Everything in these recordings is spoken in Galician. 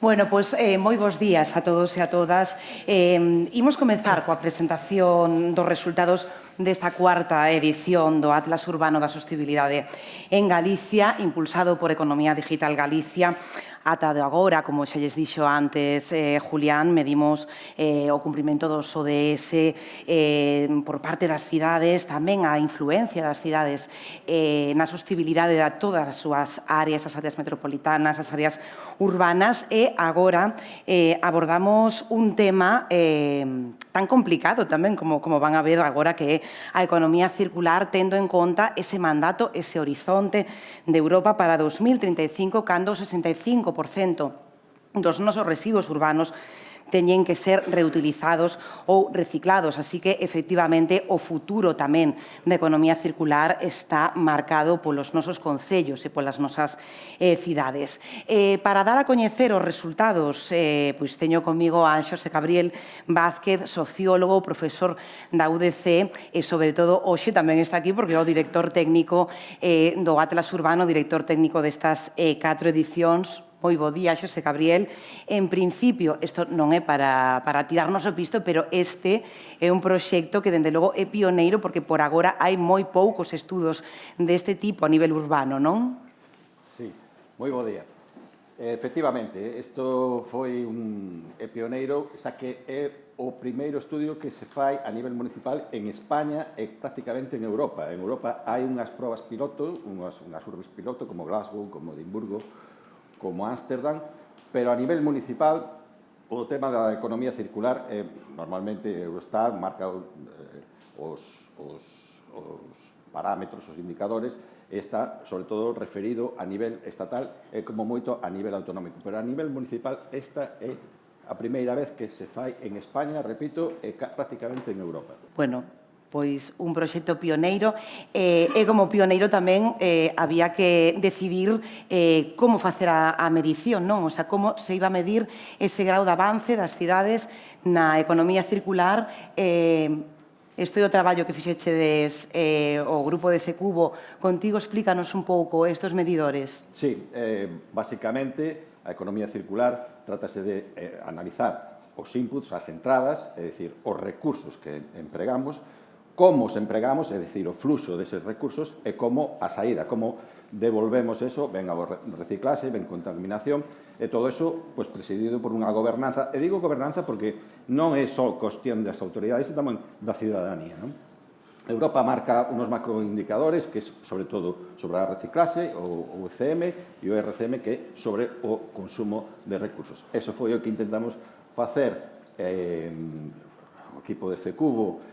Bueno, pois moi bons días a todos e a todas. Imos comezar coa presentación dos resultados desta cuarta edición do Atlas Urbano da Sostibilidade en Galicia, impulsado por Economía Digital Galicia. Ata de agora, como xa lles dixo antes Julián, medimos o cumprimento dos ODS por parte das cidades, tamén a influencia das cidades na sostibilidade de todas as súas áreas, as áreas metropolitanas, as áreas urbanas, e agora abordamos un tema tan complicado tamén como van a ver agora, que é a economía circular, tendo en conta ese mandato, ese horizonte de Europa para 2035, cando o 65% dos nosos residuos urbanos teñen que ser reutilizados ou reciclados. Así que, efectivamente, o futuro tamén da economía circular está marcado polos nosos concellos e polas nosas cidades. Para dar a coñecer os resultados, pois teño comigo a Xosé Gabriel Vázquez, sociólogo, profesor da UDC, e, sobre todo, hoxe tamén está aquí porque é o director técnico do Atlas Urbano, director técnico destas 4 edicións. Moi bo día, Xosé Gabriel. En principio, isto non é para tirarnos o pisto, pero este é un proxecto que, dende logo, é pioneiro porque por agora hai moi poucos estudos deste tipo a nivel urbano, non? Sí, moi bo día. Efectivamente, isto foi é pioneiro, xa que é o primeiro estudio que se fai a nivel municipal en España e prácticamente en Europa. En Europa hai unhas probas piloto, unhas urbes piloto, como Glasgow, como Edimburgo, como Ámsterdam, pero a nivel municipal o tema da economía circular normalmente Eurostat marca os parámetros, os indicadores, está sobre todo referido a nivel estatal e como moito a nivel autonómico, pero a nivel municipal esta é a primeira vez que se fai en España, repito, e prácticamente en Europa. Bueno, pois un proxecto pioneiro, e como pioneiro tamén había que decidir como facer a medición, non? O sea, como se iba a medir ese grau de avance das cidades na economía circular. Isto é o traballo que fixechedes o grupo de Cecubo. Contigo, explícanos un pouco estes medidores. Sí, basicamente a economía circular trátase de analizar os inputs, as entradas, é dicir, os recursos que empregamos, como os empregamos, é dicir, o fluxo deses recursos, e como a saída, como devolvemos eso, ven a reciclaxe, ven contaminación, e todo eso presidido por unha gobernanza. E digo gobernanza porque non é só cuestión das autoridades, é tamén da cidadanía. Europa marca unos macroindicadores, que é sobre todo sobre a reciclaxe, o ECM, e o RCM, que é sobre o consumo de recursos. Eso foi o que intentamos facer o equipo de Cecubo,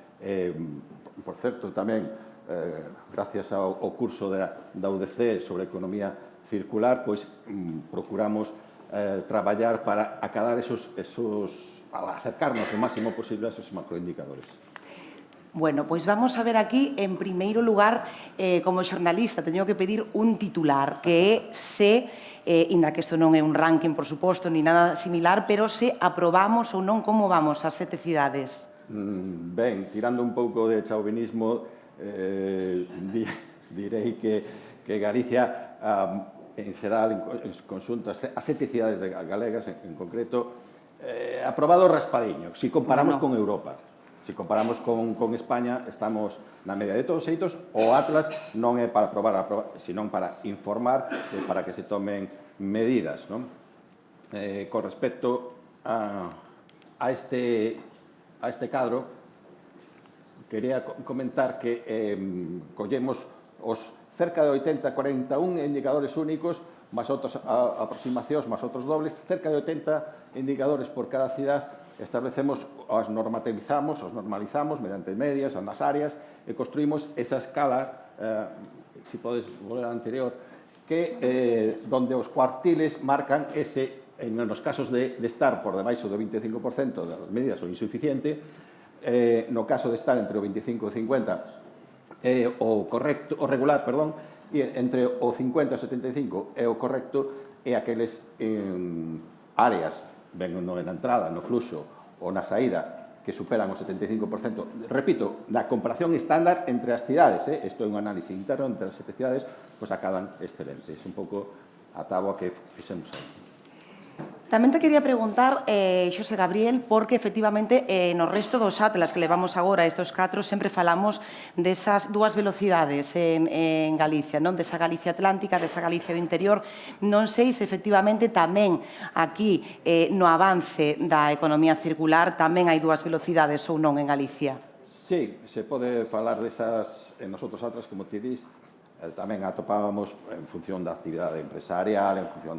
por certo, tamén, gracias ao curso da UDC sobre economía circular, pois procuramos traballar para acadar acercarnos o máximo posible a esos macroindicadores. Bueno, pois vamos a ver aquí, en primeiro lugar, como xornalista, teño que pedir un titular, que é se, inda que isto non é un ranking, por suposto, ni nada similar, pero se aprobamos ou non como vamos as 7 cidades. Ben, tirando un pouco de chauvinismo, direi que Galicia, en xeral, en conxunto, as 7 cidades galegas, en concreto, aprobado raspadiño, se comparamos con Europa. Se comparamos con España, estamos na media. De todos xeitos, o Atlas non é para aprobar, senón para informar, para que se tomen medidas. Con respecto a este cadro, quería comentar que collemos os cerca de 41 indicadores únicos, máis outras aproximacións, máis outros dobles, cerca de 80 indicadores por cada cidade. Establecemos, os normativizamos, os normalizamos mediante medias nas áreas e construímos esa escala, se podes volver ao anterior, que donde os cuartiles marcan ese, nos casos de estar por debaixo do 25% das medidas ou insuficiente, no caso de estar entre o 25 e o 50 o correcto, o regular, perdón, e entre o 50 e o 75 é o correcto, e aqueles áreas ben na entrada, no fluxo ou na saída que superan o 75%. Repito, na comparación estándar entre as cidades, isto é un análisis interno entre as 7 cidades, pois acadan excelentes. Un pouco a táboa que fixemos aí. Tamén te quería preguntar, Xosé Gabriel, porque efectivamente no resto dos atlas que levamos agora, estes 4, sempre falamos desas dúas velocidades en Galicia, non? Desa Galicia Atlántica, desa Galicia do interior. Non sei se efectivamente tamén aquí no avance da economía circular tamén hai dúas velocidades ou non en Galicia. Sí, se pode falar desas en nosotros atlas, como ti dis, tamén atopábamos en función da actividade empresarial, en función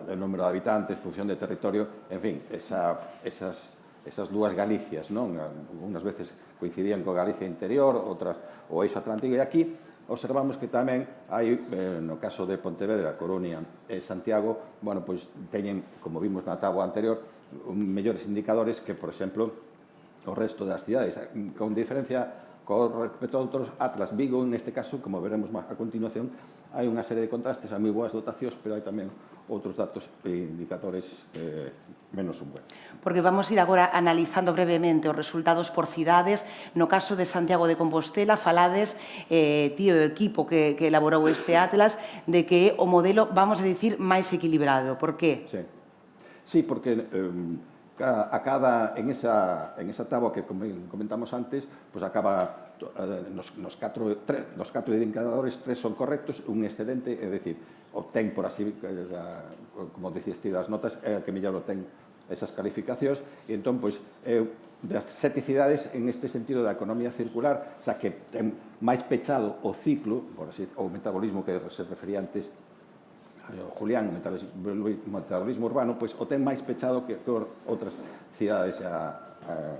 del número de habitantes, en función de territorio, en fin, esas dúas Galicias, non? Unhas veces coincidían coa Galicia interior, outras o eixo atlántico, e aquí observamos que tamén hai, no caso de Pontevedra, Coruña e Santiago, bueno, pois teñen, como vimos na táboa anterior, mellores indicadores que, por exemplo, o resto das cidades, con diferencia con respecto a outros atlas. Vigo, neste caso, como veremos a continuación, hai unha serie de contrastes, hai moi boas dotacións, pero hai tamén outros datos e indicadores menos un buen. Porque vamos ir agora analizando brevemente os resultados por cidades. No caso de Santiago de Compostela, falades, ti o equipo que elaborou este atlas, de que é o modelo, vamos a dicir, máis equilibrado. Por qué? Sí, porque en esa táboa que comentamos antes, pues acaba nos catro indicadores, 3 son correctos, un excelente, é dicir, obtén por así, como dicías ti das notas, é que mellor obtén esas calificacións, e entón, pois, das 7 cidades, en este sentido da economía circular, xa que ten máis pechado o ciclo, por así, o metabolismo que se refería antes, Julián, metabolismo urbano, pois o ten máis pechado que outras cidades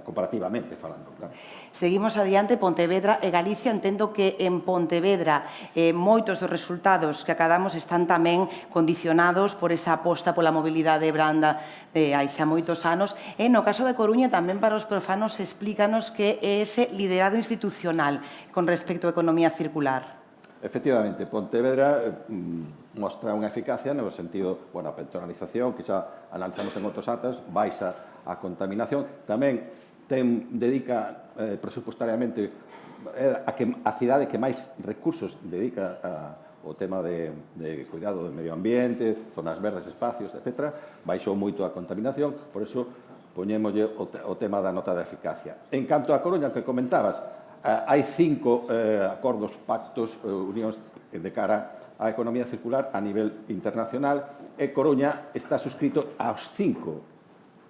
comparativamente falando, claro. Seguimos adiante, Pontevedra e Galicia. Entendo que en Pontevedra moitos dos resultados que acadamos están tamén condicionados por esa aposta pola mobilidade branda de hai xa moitos anos. E no caso de Coruña, tamén para os profanos, explícanos que é ese liderado institucional con respecto á economía circular. Efectivamente, Pontevedra mostra unha eficacia no sentido, bueno, a pentonalización, que xa analizamos en outros atlas, baixa a contaminación, tamén dedica presupuestariamente a cidade que máis recursos dedica ao tema de cuidado do medio ambiente, zonas verdes, espacios, etc. Baixou moito a contaminación, por iso poñémoslle o tema da nota de eficacia. En canto a Coruña, que comentabas, hai 5 acordos, pactos, unións de cara á economía circular a nivel internacional, e Coruña está suscrito aos 5.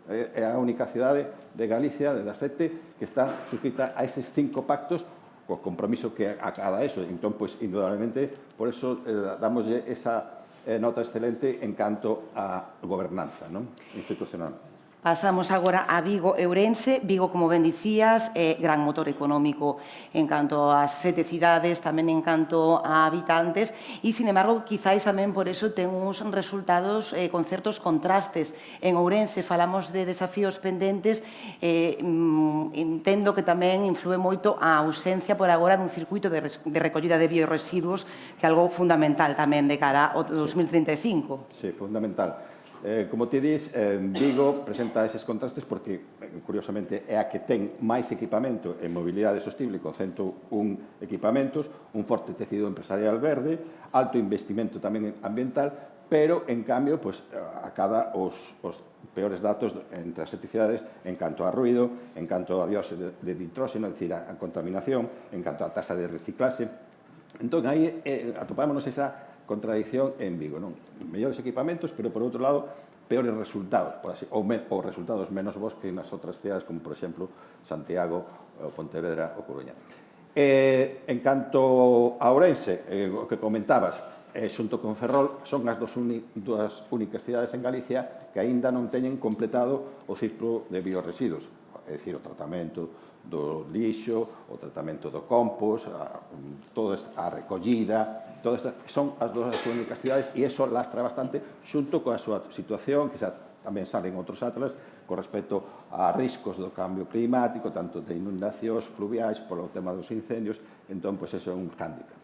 É a única cidade de Galicia, de das 7, que está suscrita a eses 5 pactos, co compromiso que acada eso. Entón, pois, indudablemente, por eso damoslle esa nota excelente en canto á gobernanza institucional. Pasamos agora a Vigo e Ourense. Vigo, como ben dicías, é gran motor económico en canto ás 7 cidades, tamén en canto a habitantes, e, sin embargo, quizáis tamén por eso ten uns resultados con certos contrastes. En Ourense falamos de desafíos pendentes, entendo que tamén influe moito a ausencia por agora dun circuito de recollida de bioresiduos, que é algo fundamental tamén de cara ao 2035. Sí, fundamental. Como te dis, Vigo presenta eses contrastes porque, curiosamente, é a que ten máis equipamento en mobilidade sostible, con 101 equipamentos, un forte tecido empresarial verde, alto investimento tamén ambiental, pero, en cambio, acada os peores datos entre as 7 cidades en canto a ruido, en canto a dióxido de nitróxeno, é dicir, a contaminación, en canto a tasa de reciclaxe. Entón, aí atopámonos esa contradicción en Vigo, non? Mellores equipamentos, pero, por outro lado, peores resultados, ou resultados menos bons que nas outras cidades, como, por exemplo, Santiago, Pontevedra ou Coruña. En canto a Ourense, o que comentabas, xunto con Ferrol, son as dúas únicas cidades en Galicia que aínda non teñen completado o ciclo de bioresiduos, é dicir, o tratamento do lixo, o tratamento do compost, toda a recollida, todas son as dúas únicas cidades, e iso lastra bastante xunto coa súa situación, que xa tamén salen outros atlas, con respecto a riscos do cambio climático, tanto de inundacións fluviais, polo tema dos incendios. Entón, pois, eso é un hándicap.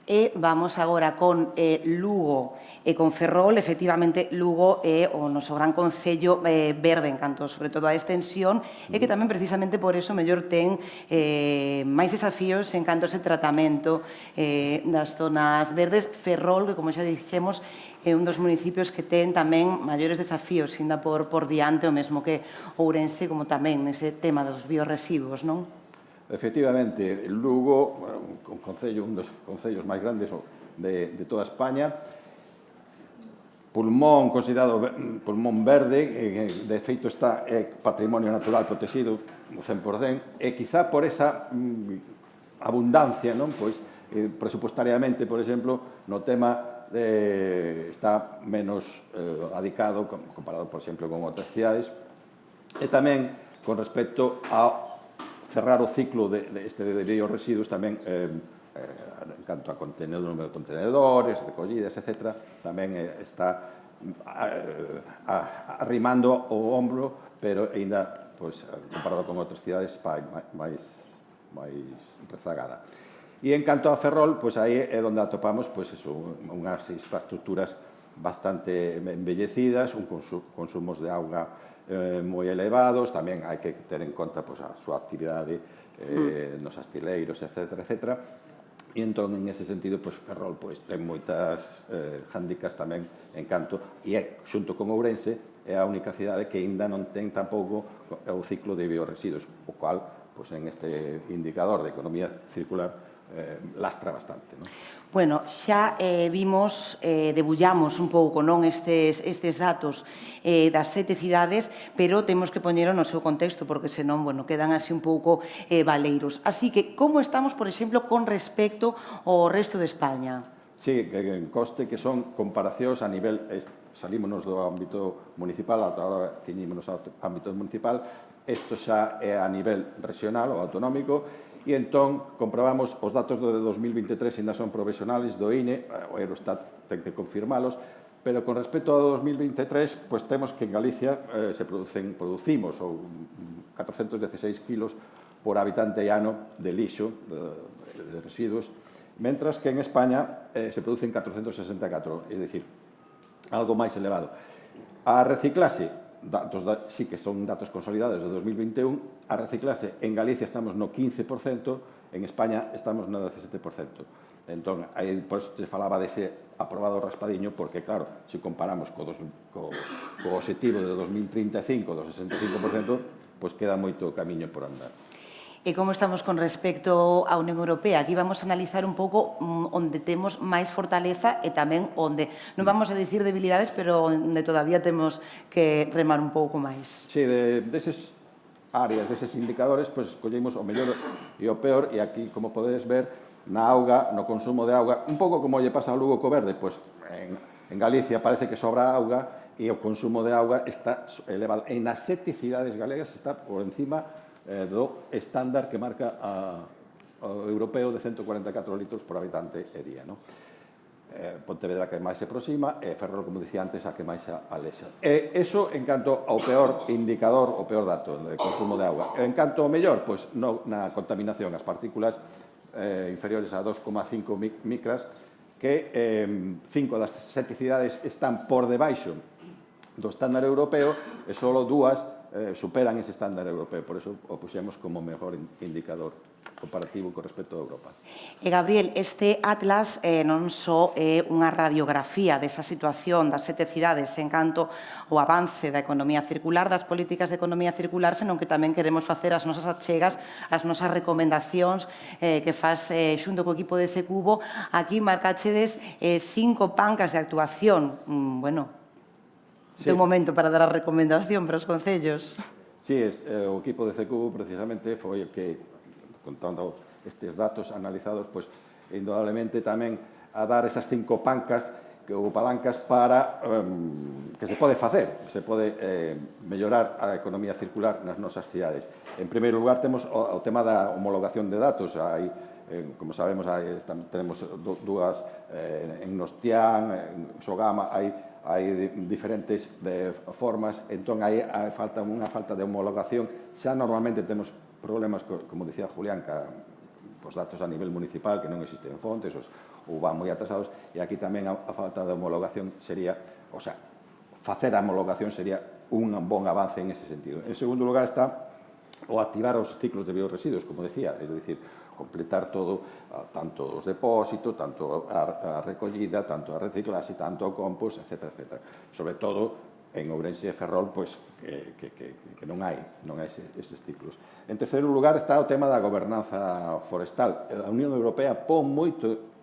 E vamos agora con Lugo e con Ferrol. Efectivamente, Lugo é o noso gran concello verde en canto, sobre todo, a extensión, e que tamén, precisamente por eso, mellor ten máis desafíos en canto a ese tratamento das zonas verdes. Ferrol, que, como xa dixemos, é un dos municipios que ten tamén maiores desafíos, ainda por diante, o mesmo que Ourense, como tamén nese tema dos biorresiduos, non? Efectivamente, Lugo, un dos concellos máis grandes de toda España, pulmón considerado pulmón verde, de feito está patrimonio natural protegido 100%, e quizá por esa abundancia, non, pois, presupuestariamente, por exemplo, no tema está menos adicado comparado, por exemplo, con outras cidades, e tamén con respecto a cerrar o ciclo de biorresiduos tamén en canto a número de contenedores, recollidas, etc. Tamén está arrimando o ombro, pero ainda, comparado con outras cidades, máis rezagada. E en canto a Ferrol, aí é onde atopamos unhas infraestructuras bastante embellecidas, consumos de auga moi elevados, tamén hai que ter en conta a súa actividade nos astileiros, etc. E entón, en ese sentido, Ferrol ten moitas hándicaps tamén en canto, e xunto con Ourense, é a única cidade que aínda non ten tampouco o ciclo de biorresiduos, o cual, en este indicador de economía circular, lastra bastante, non? Bueno, xa vimos, debullamos un pouco, non, estes datos das 7 cidades, pero temos que poñero no seu contexto, porque senón, bueno, quedan así un pouco baleiros. Así que, como estamos, por exemplo, con respecto ao resto de España? Sí, que conste que son comparacións a nivel, salímonos do ámbito municipal, ata agora tiñímonos ao ámbito municipal, isto xa é a nivel regional ou autonómico, e entón comprobamos os datos do de 2023, ainda son provisionales do INE, o Eurostat ten que confirmalos, pero con respecto ao 2023, temos que en Galicia producimos 416 kilos por habitante e ano de lixo, de residuos, mentras que en España se producen 464, é dicir, algo máis elevado. A reciclaxe, sí que son datos consolidados de 2021, a reciclaxe en Galicia estamos no 15%, en España estamos no 17%. Entón, por iso se falaba dese aprobado raspadiño, porque, claro, se comparamos co objetivo de 2035 do 65%, queda moito camiño por andar. E como estamos con respecto á Unión Europea? Aquí vamos a analizar un pouco onde temos máis fortaleza e tamén onde, non vamos a dicir debilidades, pero onde todavía temos que remar un pouco máis. Sí, deses áreas, deses indicadores, collemos o mellor e o peor, e aquí, como podedes ver, na auga, no consumo de auga, un pouco como lle pasa ao Lugo co verde, en Galicia parece que sobra auga e o consumo de auga está elevado. En as 7 cidades galegas está por encima do estándar que marca o europeo de 144 litros por habitante e día. Pontevedra que máis se aproxima, e Ferrol, como dicía antes, a que máis se alexa. E iso en canto ao peor indicador, o peor dato de consumo de auga. En canto ao mellor, na contaminación, as partículas inferiores a 2,5 micras, que 5 das 7 cidades están por debaixo do estándar europeo, e só 2 superan ese estándar europeo. Por eso o puxemos como mellor indicador comparativo con respecto a Europa. E, Gabriel, este atlas non só é unha radiografía desa situación das 7 cidades en canto ao avance da economía circular, das políticas de economía circular, senón que tamén queremos facer as nosas achegas, as nosas recomendacións que faz xunto co equipo de CECUBO. Aquí marcachedes 5 pancas de actuación. Bueno, é un momento para dar a recomendación para os concellos. Sí, o equipo de CECUBO precisamente foi o que, contando estes datos analizados, indudablemente tamén a dar esas 5 pancas ou palancas para que se pode facer, se pode mellorar a economía circular nas nosas cidades. En primeiro lugar, temos o tema da homologación de datos. Como sabemos, tenemos dúas en Nostián, en Sogama, hai diferentes formas, entón hai unha falta de homologación. Xa normalmente temos problemas, como dicía Julián, os datos a nivel municipal, que non existen fontes, ou van moi atrasados, e aquí tamén a falta de homologación sería, o sea, facer a homologación sería un bon avance en ese sentido. En segundo lugar está o activar os ciclos de bioresiduos, como decía, é dicir, completar todo, tanto os depósitos, tanto a recollida, tanto a reciclaxe, tanto o compost, etc. Sobre todo, en Ourense e Ferrol, pois, que non hai eses ciclos. En terceiro lugar está o tema da gobernanza forestal. A Unión Europea pon moito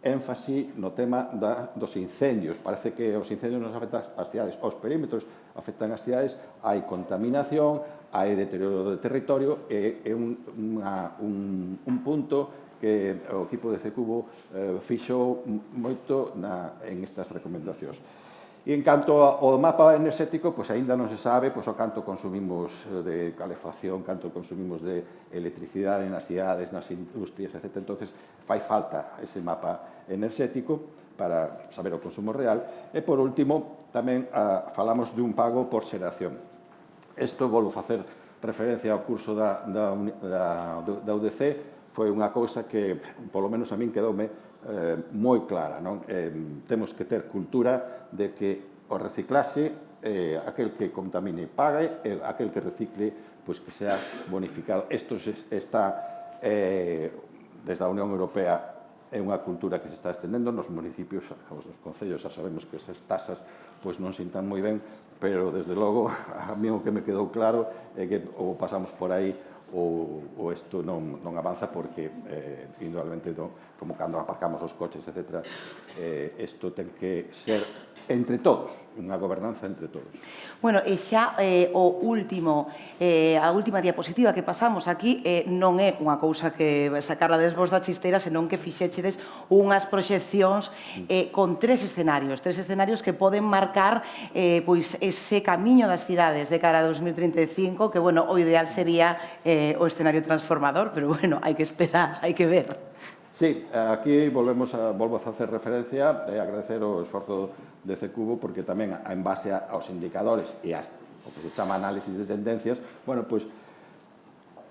énfase no tema dos incendios. Parece que os incendios non afectan as cidades, os perímetros afectan as cidades, hai contaminación, hai deterioro do territorio, e é un punto que o equipo de CECUBO fixo moito en estas recomendacións. E en canto ao mapa enerxético, pois aínda non se sabe o canto consumimos de calefacción, canto consumimos de electricidade nas cidades, nas industrias, etc. Entonces, fai falta ese mapa enerxético para saber o consumo real. E, por último, tamén falamos dun pago por xeración. Isto volvo a facer referencia ao curso da UDC, foi unha cousa que, polo menos a min, quedoume moi clara. Temos que ter cultura de que o reciclaxe, aquel que contamine pague, e aquel que recicle, pois que sea bonificado. Isto está, desde a Unión Europea, é unha cultura que se está estendendo nos municipios, nos concellos, xa sabemos que esas tasas pois non sintan moi ben, pero, desde logo, a mí o que me quedou claro é que ou pasamos por aí ou isto non avanza, porque, indudablemente, como cando aparcamos os coches, etc., isto ten que ser entre todos, unha gobernanza entre todos. Bueno, e xa a última diapositiva que pasamos aquí non é unha cousa que sacarla desvos da chisteira, senón que fixéchedes unhas proxeccións con tres escenarios que poden marcar ese camiño das cidades de cara a 2035, que, bueno, o ideal sería o escenario transformador, pero, bueno, hai que esperar, hai que ver. Sí, aquí volvo a facer referencia e agradecer o esforzo de CECUBO, porque tamén, en base aos indicadores e o que se chama análisis de tendencias, bueno, pois,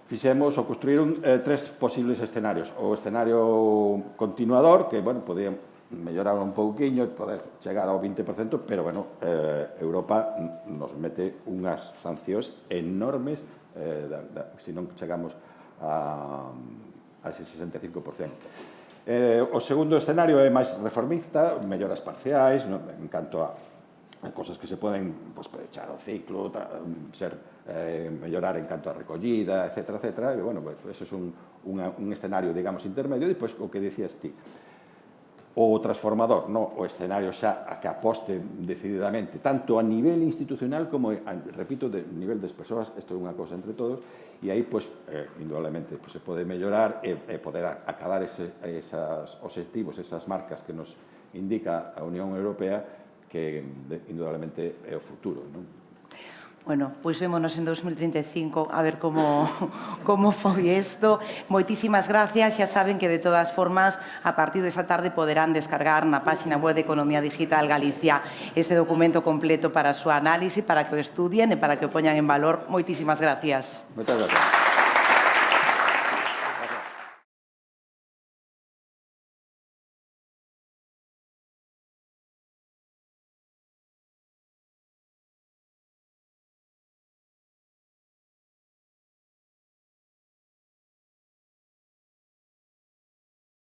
fixemos ou construíron tres posibles escenarios. O escenario continuador, que, bueno, podía mellorar un pouquiño e poder chegar ao 20%, pero, bueno, Europa nos mete unhas sancións enormes se non chegamos a ese 65%. O segundo escenario é máis reformista, melloras parciais, en canto a cosas que se poden echar ao ciclo, mellorar en canto a recollida, etc. E, bueno, ese é un escenario, digamos, intermedio. E, depois, o que dicías ti, o transformador, o escenario xa que aposte decididamente, tanto a nivel institucional como, repito, a nivel das persoas. Isto é unha cousa entre todos, e aí, indudablemente, se pode mellorar e poder acabar esos objetivos, esas marcas que nos indica a Unión Europea, que indudablemente é o futuro, non? Bueno, pois vémonos en 2035 a ver como foi isto. Moitísimas gracias. Xa saben que, de todas formas, a partir desa tarde poderán descargar na páxina web de Economía Digital Galicia este documento completo para a súa análise, para que o estudien e para que o poñan en valor. Moitísimas gracias. Moitas gracias.